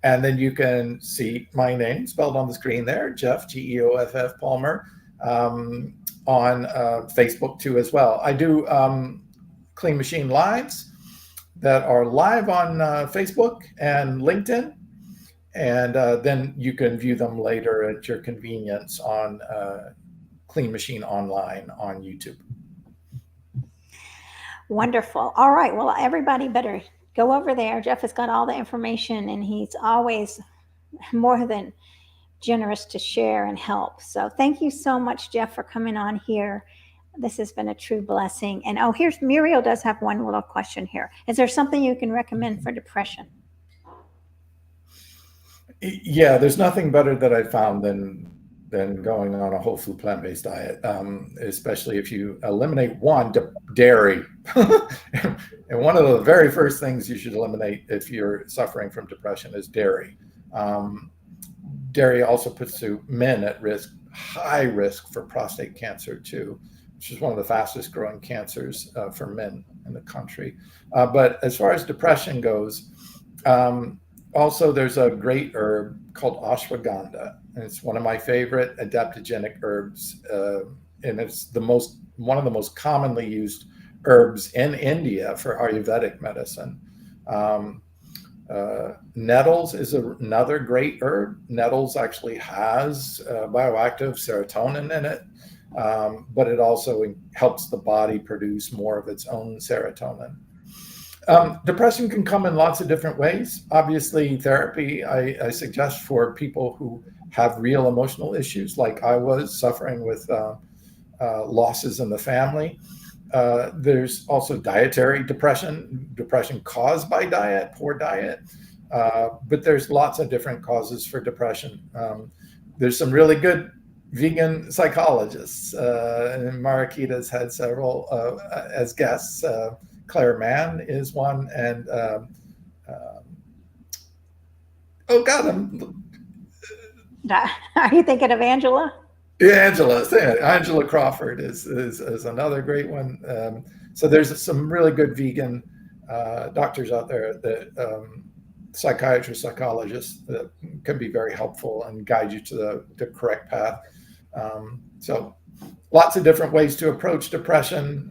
And then you can see my name spelled on the screen there, Geoff, Geoff Palmer, on Facebook too as well. I do Clean Machine Lives that are live on Facebook and LinkedIn. And then you can view them later at your convenience on Clean Machine Online on YouTube. Wonderful. All right. Well, everybody better go over there. Geoff has got all the information, and he's always more than generous to share and help. So thank you so much, Geoff, for coming on here. This has been a true blessing. And here's Muriel does have one little question here. Is there something you can recommend for depression? Yeah, there's nothing better that I've found than going on a whole food plant-based diet, especially if you eliminate dairy. And one of the very first things you should eliminate if you're suffering from depression is dairy. Dairy also puts men at risk, high risk for prostate cancer too, which is one of the fastest growing cancers for men in the country. But as far as depression goes, also there's a great herb called ashwagandha. And it's one of my favorite adaptogenic herbs, and it's one of the most commonly used herbs in India for Ayurvedic medicine. Nettles is another great herb. Nettles actually has bioactive serotonin in it, but it also helps the body produce more of its own serotonin. Depression can come in lots of different ways. Obviously, therapy I suggest for people who have real emotional issues, like I was suffering with losses in the family. There's also dietary depression caused by diet, poor diet. But there's lots of different causes for depression. There's some really good vegan psychologists, and Marakita's had several as guests. Claire Mann is one, and um, oh God, Are you thinking of Angela? Angela Crawford is another great one. So there's some really good vegan doctors out there that psychiatrists, psychologists that can be very helpful and guide you to the correct path. So lots of different ways to approach depression.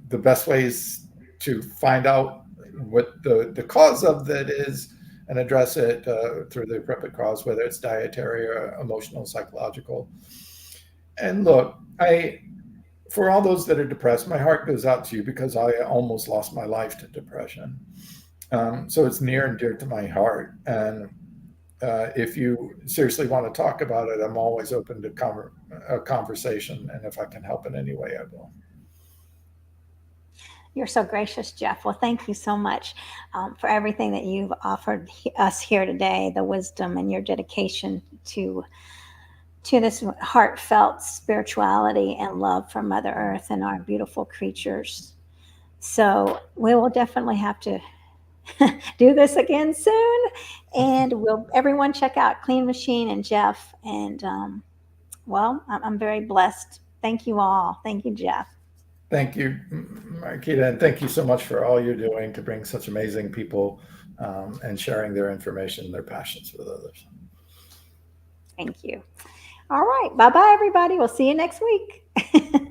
The best ways to find out what the cause of that is and address it through the appropriate cause, whether it's dietary or emotional, psychological. And look, for all those that are depressed, my heart goes out to you because I almost lost my life to depression. So it's near and dear to my heart. And if you seriously want to talk about it, I'm always open to a conversation. And if I can help in any way, I will. You're so gracious, Geoff. Well, thank you so much for everything that you've offered us here today, the wisdom and your dedication to this heartfelt spirituality and love for Mother Earth and our beautiful creatures. So we will definitely have to do this again soon. And we'll everyone check out Clean Machine and Geoff. And well, I'm very blessed. Thank you all. Thank you, Geoff. Thank you, Marquita, and thank you so much for all you're doing to bring such amazing people and sharing their information, their passions with others. Thank you. All right. Bye bye, everybody. We'll see you next week.